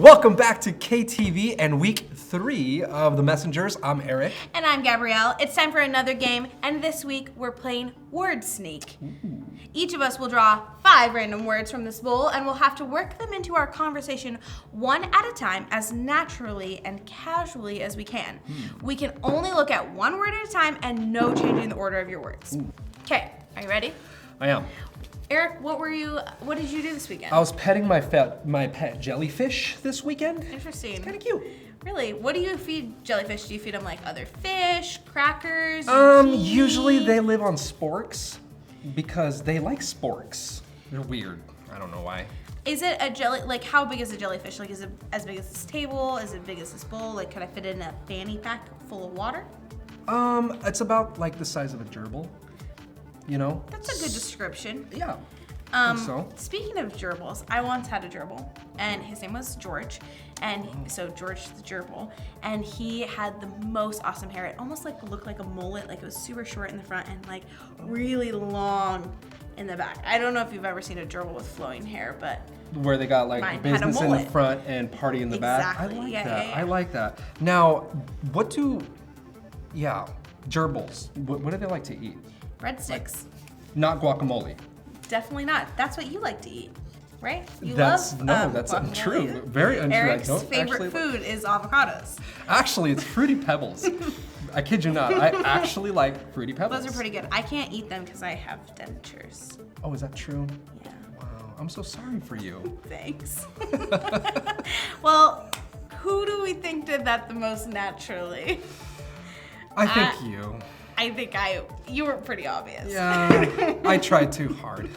Welcome back to KTV and week 3 of The Messengers. I'm Eric. And I'm Gabrielle. It's time for another game, and this week we're playing Word Sneak. Ooh. Each of us will draw 5 random words from this bowl, and we'll have to work them into our conversation one at a time as naturally and casually as we can. We can only look at one word at a time and no changing the order of your words. Okay, are you ready? I am. Eric, what did you do this weekend? I was petting my pet jellyfish this weekend. Interesting. It's kind of cute. Really? What do you feed jellyfish? Do you feed them like other fish, crackers? Usually they live on sporks because they like sporks. They're weird. I don't know why. Is it a jelly, like how big is a jellyfish? Like is it as big as this table? Is it big as this bowl? Like can I fit it in a fanny pack full of water? It's about like the size of a gerbil. You know? That's a good description. Yeah. I think so. Speaking of gerbils, I once had a gerbil, and his name was George, and so George the gerbil, and he had the most awesome hair. It almost like looked like a mullet, like it was super short in the front and like really long in the back. I don't know if you've ever seen a gerbil with flowing hair, but where they got like business in the front and party in the back. I like that. I like that. Now, gerbils. What do they like to eat? Breadsticks. Not guacamole. Definitely not. That's what you like to eat, right? That's guacamole. untrue. Very untrue. Eric's favorite food is avocados. Actually, it's Fruity Pebbles. I kid you not. I actually like Fruity Pebbles. Those are pretty good. I can't eat them because I have dentures. Oh, is that true? Yeah. Wow. I'm so sorry for you. Thanks. Well, who do we think did that the most naturally? I think you. I think you were pretty obvious. Yeah, I tried too hard.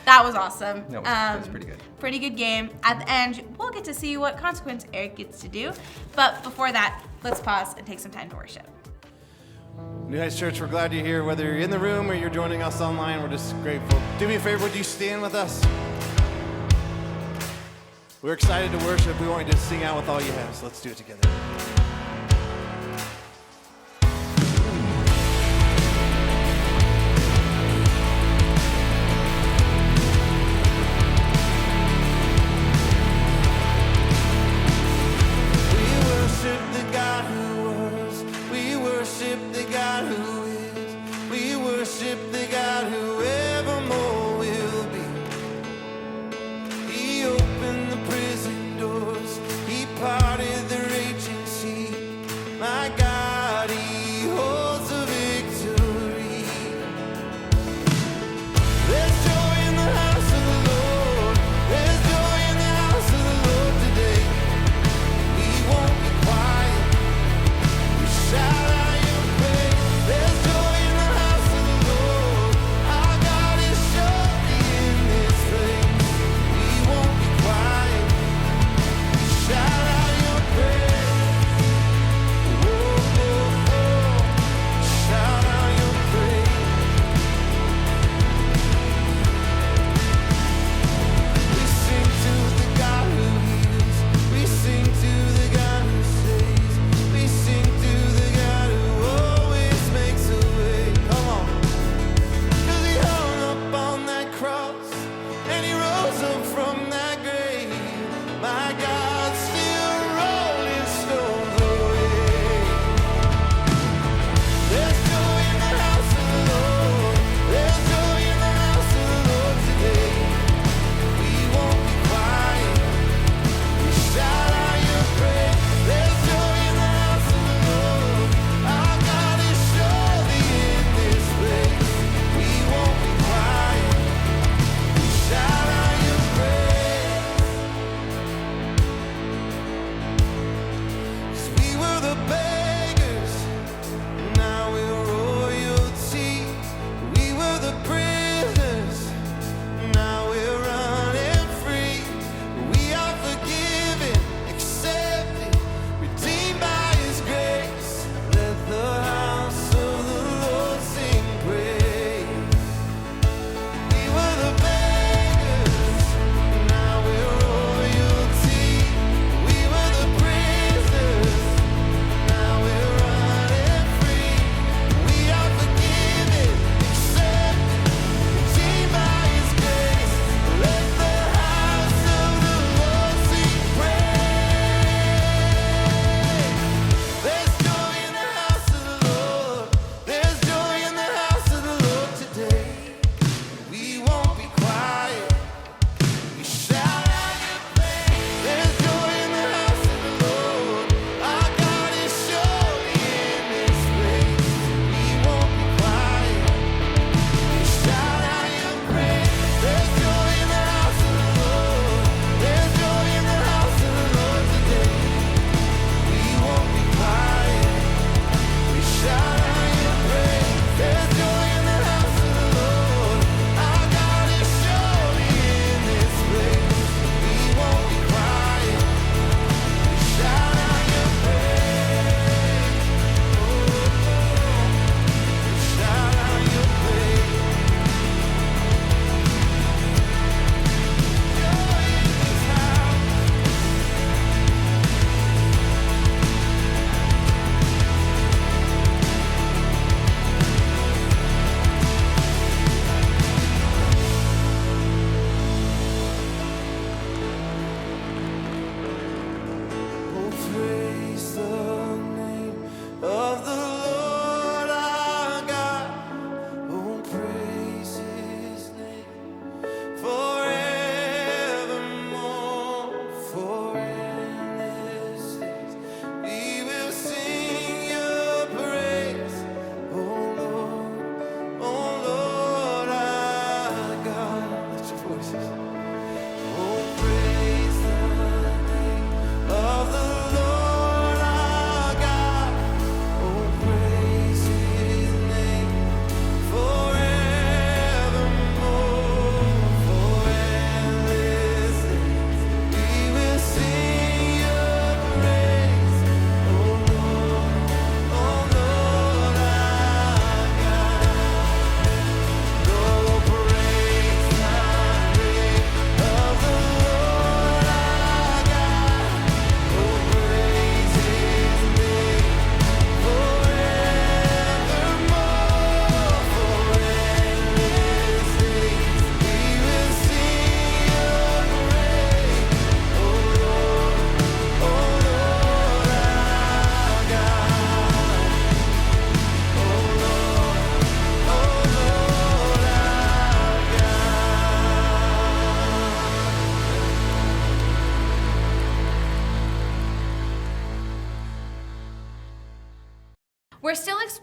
That was awesome. No, that was pretty good. Pretty good game. At the end, we'll get to see what consequence Eric gets to do. But before that, let's pause and take some time to worship. New Heights Church, we're glad you're here. Whether you're in the room or you're joining us online, we're just grateful. Do me a favor, would you stand with us? We're excited to worship. We want you to sing out with all you have, so let's do it together. Parted the raging sea.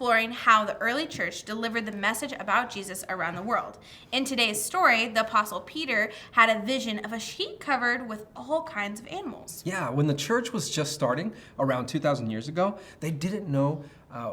exploring how the early church delivered the message about Jesus around the world. In today's story, the Apostle Peter had a vision of a sheet covered with all kinds of animals. Yeah, when the church was just starting around 2,000 years ago, they didn't know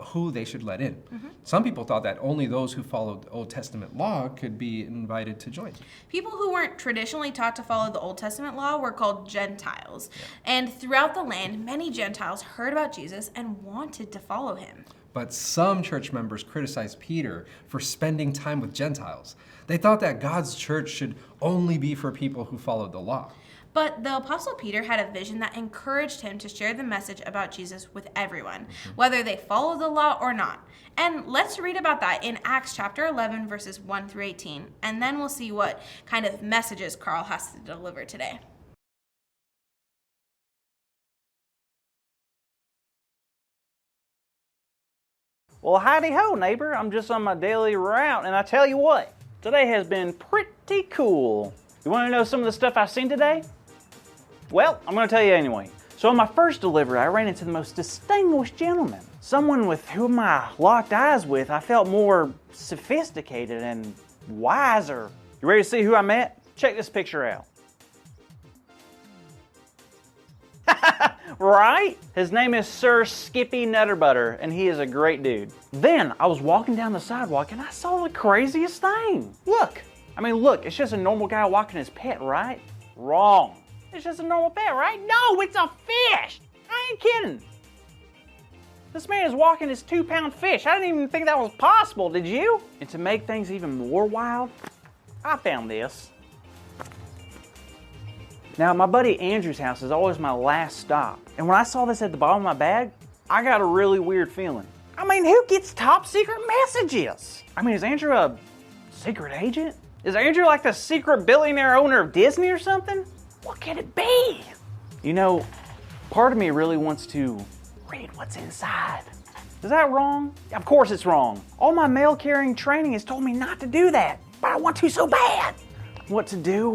who they should let in. Some people thought that only those who followed Old Testament law could be invited to join. People who weren't traditionally taught to follow the Old Testament law were called Gentiles. And throughout the land, many Gentiles heard about Jesus and wanted to follow him. But some church members criticized Peter for spending time with Gentiles. They thought that God's church should only be for people who followed the law. But the Apostle Peter had a vision that encouraged him to share the message about Jesus with everyone, whether they follow the law or not. And let's read about that in Acts chapter 11, verses 1 through 18, and then we'll see what kind of messages Carl has to deliver today. Well, howdy ho, neighbor. I'm just on my daily route, and I tell you what, today has been pretty cool. You want to know some of the stuff I've seen today? Well, I'm going to tell you anyway. So on my first delivery, I ran into the most distinguished gentleman. Someone with whom I locked eyes with, I felt more sophisticated and wiser. You ready to see who I met? Check this picture out. Right? His name is Sir Skippy Nutterbutter, and he is a great dude. Then I was walking down the sidewalk and I saw the craziest thing. Look, it's just a normal guy walking his pet, right? Wrong. It's just a normal pet, right? No, it's a fish. I ain't kidding. This man is walking his 2-pound fish. I didn't even think that was possible, did you? And to make things even more wild, I found this. Now, my buddy Andrew's house is always my last stop. And when I saw this at the bottom of my bag, I got a really weird feeling. Who gets top secret messages? Is Andrew a secret agent? Is Andrew like the secret billionaire owner of Disney or something? What could it be? Part of me really wants to read what's inside. Is that wrong? Of course it's wrong. All my mail-carrying training has told me not to do that, but I want to so bad. What to do?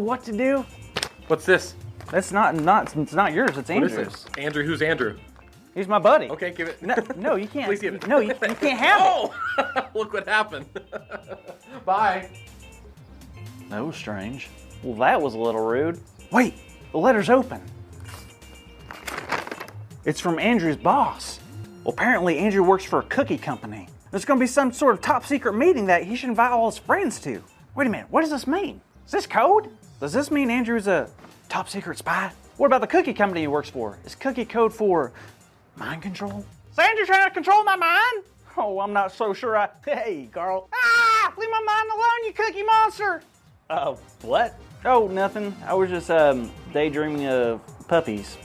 What's this? It's not yours, it's Andrew's. What is this? Andrew, who's Andrew? He's my buddy. Okay, give it. No, you can't. Please give it. No, you can't have Oh! Look what happened. Bye. it. That was strange. Well, that was a little rude. Wait, the letter's open. It's from Andrew's boss. Well, apparently Andrew works for a cookie company. There's gonna be some sort of top secret meeting that he should invite all his friends to. Wait a minute, what does this mean? Is this code? Does this mean Andrew's a top secret spy? What about the cookie company he works for? Is cookie code for mind control? Is Andrew trying to control my mind? Oh, I'm not so sure Hey, Carl. Ah! Leave my mind alone, you cookie monster! What? Oh, nothing. I was just daydreaming of puppies.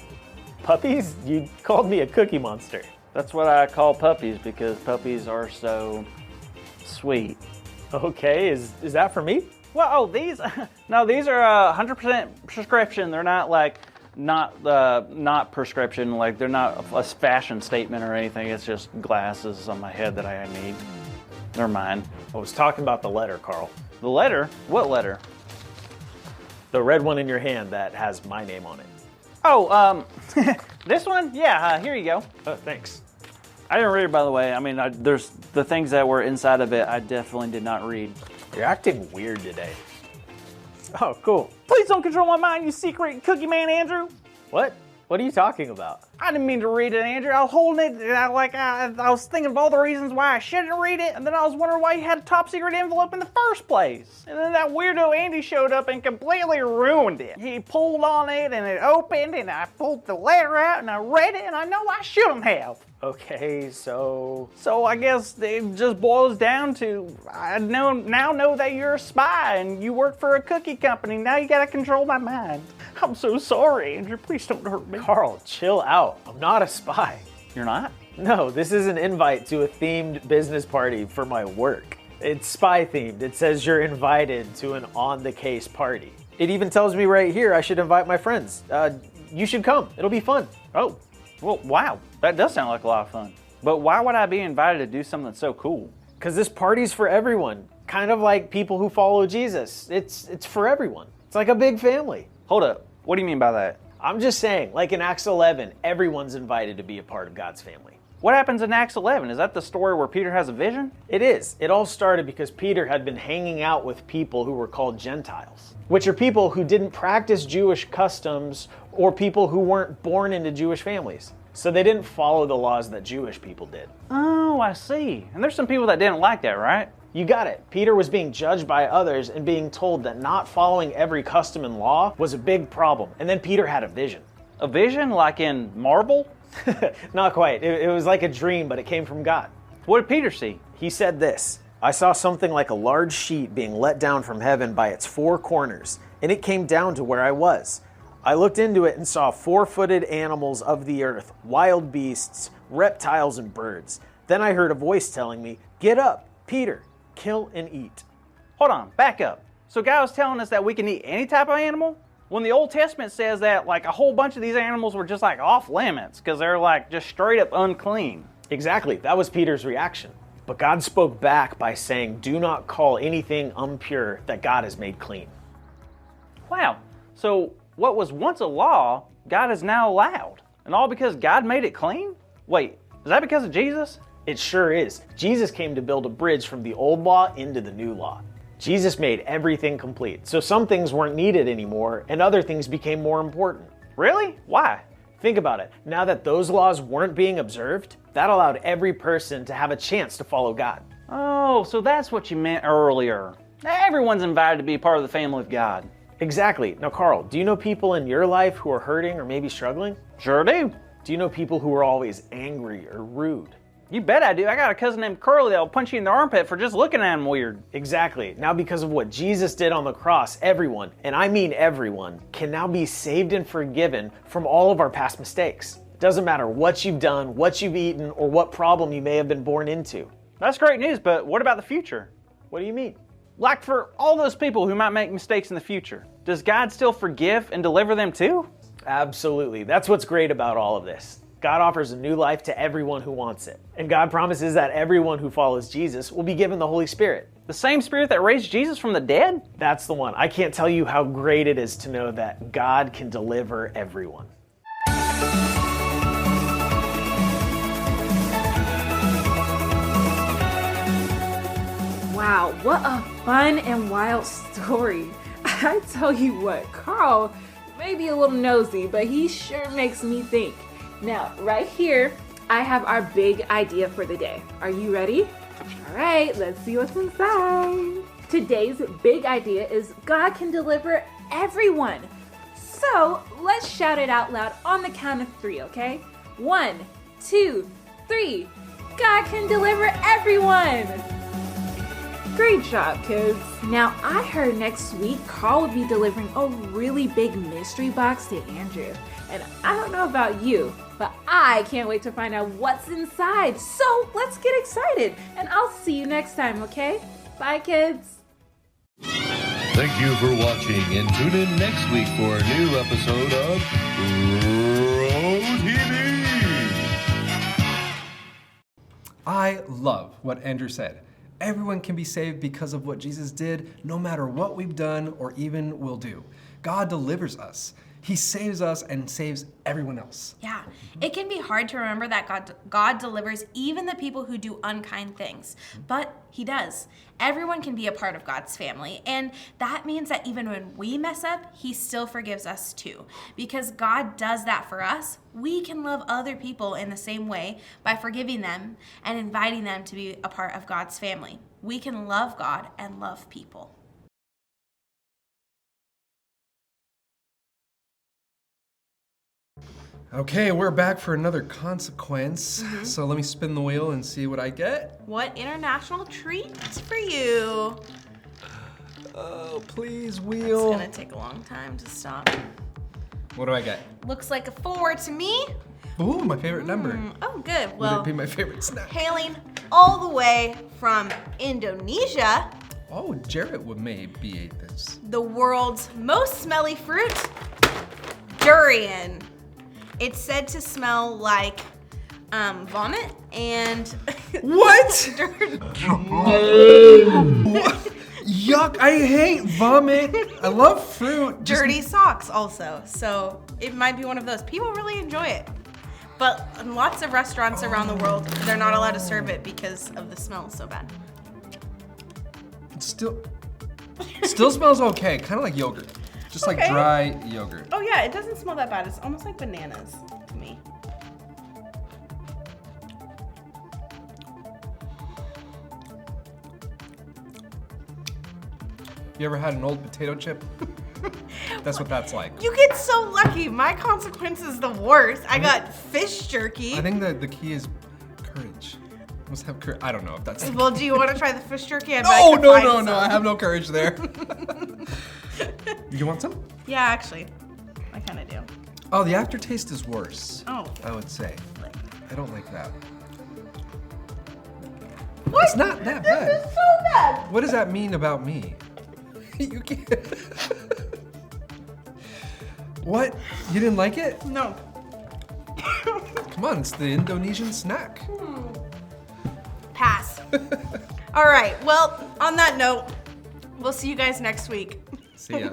Puppies? You called me a cookie monster. That's what I call puppies because puppies are so sweet. Okay, is that for me? Well, these are 100% prescription. They're not prescription. Like they're not a fashion statement or anything. It's just glasses on my head that I need. They're mine. I was talking about the letter, Carl. The letter? What letter? The red one in your hand that has my name on it. Oh, this one? Yeah, here you go. Oh, thanks. I didn't read it, by the way. There's the things that were inside of it I definitely did not read. You're acting weird today. Oh, cool. Please don't control my mind, you secret cookie man, Andrew. What? What are you talking about? I didn't mean to read it, Andrew. I was holding it, and I was thinking of all the reasons why I shouldn't read it, and then I was wondering why you had a top secret envelope in the first place. And then that weirdo Andy showed up and completely ruined it. He pulled on it, and it opened, and I pulled the letter out, and I read it, and I know I shouldn't have. Okay, so I guess it just boils down to I now know that you're a spy and you work for a cookie company. Now you gotta control my mind. I'm so sorry, Andrew. Please don't hurt me. Carl, chill out. I'm not a spy. You're not? No, this is an invite to a themed business party for my work. It's spy themed. It says you're invited to an on-the-case party. It even tells me right here I should invite my friends. You should come. It'll be fun. Oh, well, wow. That does sound like a lot of fun. But why would I be invited to do something that's so cool? Because this party's for everyone. Kind of like people who follow Jesus. It's for everyone. It's like a big family. Hold up. What do you mean by that? I'm just saying, like in Acts 11, everyone's invited to be a part of God's family. What happens in Acts 11? Is that the story where Peter has a vision? It is. It all started because Peter had been hanging out with people who were called Gentiles, which are people who didn't practice Jewish customs or people who weren't born into Jewish families. So they didn't follow the laws that Jewish people did. Oh, I see. And there's some people that didn't like that, right? You got it. Peter was being judged by others and being told that not following every custom and law was a big problem. And then Peter had a vision. A vision like in Marvel? Not quite. It was like a dream, but it came from God. What did Peter see? He said this, I saw something like a large sheet being let down from heaven by its four corners, and it came down to where I was. I looked into it and saw four-footed animals of the earth, wild beasts, reptiles, and birds. Then I heard a voice telling me, get up, Peter, kill and eat. Hold on, back up. So God was telling us that we can eat any type of animal? When the Old Testament says that like a whole bunch of these animals were just like off limits because they're like just straight up unclean. Exactly, that was Peter's reaction. But God spoke back by saying, do not call anything impure that God has made clean. Wow, so what was once a law, God is now allowed. And all because God made it clean? Wait, is that because of Jesus? It sure is. Jesus came to build a bridge from the old law into the new law. Jesus made everything complete. So some things weren't needed anymore and other things became more important. Really? Why? Think about it. Now that those laws weren't being observed, that allowed every person to have a chance to follow God. Oh, so that's what you meant earlier. Everyone's invited to be part of the family of God. Exactly. Now, Carl, do you know people in your life who are hurting or maybe struggling? Sure do. Do you know people who are always angry or rude? You bet I do. I got a cousin named Curly that'll punch you in the armpit for just looking at him weird. Exactly. Now because of what Jesus did on the cross, everyone, and I mean everyone, can now be saved and forgiven from all of our past mistakes. It doesn't matter what you've done, what you've eaten, or what problem you may have been born into. That's great news, but what about the future? What do you mean? Like for all those people who might make mistakes in the future, does God still forgive and deliver them too? Absolutely. That's what's great about all of this. God offers a new life to everyone who wants it. And God promises that everyone who follows Jesus will be given the Holy Spirit. The same Spirit that raised Jesus from the dead? That's the one. I can't tell you how great it is to know that God can deliver everyone. Wow, what a fun and wild story. I tell you what, Carl may be a little nosy, but he sure makes me think. Now, right here, I have our big idea for the day. Are you ready? All right, let's see what's inside. Today's big idea is God can deliver everyone. So let's shout it out loud on the count of 3, okay? 1, 2, 3. God can deliver everyone. Great job, kids. Now, I heard next week Carl would be delivering a really big mystery box to Andrew. And I don't know about you, but I can't wait to find out what's inside. So let's get excited, and I'll see you next time, okay? Bye, kids. Thank you for watching, and tune in next week for a new episode of Pro TV. I love what Andrew said. Everyone can be saved because of what Jesus did, no matter what we've done or even will do. God delivers us. He saves us and saves everyone else. Yeah, it can be hard to remember that God delivers even the people who do unkind things, but he does. Everyone can be a part of God's family, and that means that even when we mess up, he still forgives us too. Because God does that for us, we can love other people in the same way by forgiving them and inviting them to be a part of God's family. We can love God and love people. Okay, we're back for another consequence. So let me spin the wheel and see what I get. What international treats for you? Oh, please, It's wheel. gonna take a long time to stop. What do I get? Looks like a 4 to me. Ooh, my favorite number. Oh, good. Would Well, it be my favorite snack? hailing all the way from Indonesia, Oh, Jarrett would maybe ate this. the world's most smelly fruit, durian. It's said to smell like vomit and What? dirt. Yuck, I hate vomit. I love fruit. Just- Dirty socks also. So it might be one of those. People really enjoy it. But in lots of restaurants around the world, they're not allowed to serve it because of the smell so bad. It still smells okay, kind of like yogurt. Just like Okay. dry yogurt. Oh yeah, it doesn't smell that bad. It's almost like bananas to me. You ever had an old potato chip? That's what that's like. You get so lucky. My consequence is the worst. I got fish jerky. I think the key is courage. You must have courage. I don't know if that's. Well, do you want to try the fish jerky? I bet No, I could no, find no, some. no. I have no courage there. You want some? Yeah, actually, I kind of do. Oh, the aftertaste is worse. Oh. I would say. I don't like that. What? It's not that bad. This is so bad. What does that mean about me? You can't. What? You didn't like it? No. Come on, it's the Indonesian snack. Pass. All right. Well, on that note, we'll see you guys next week. See ya.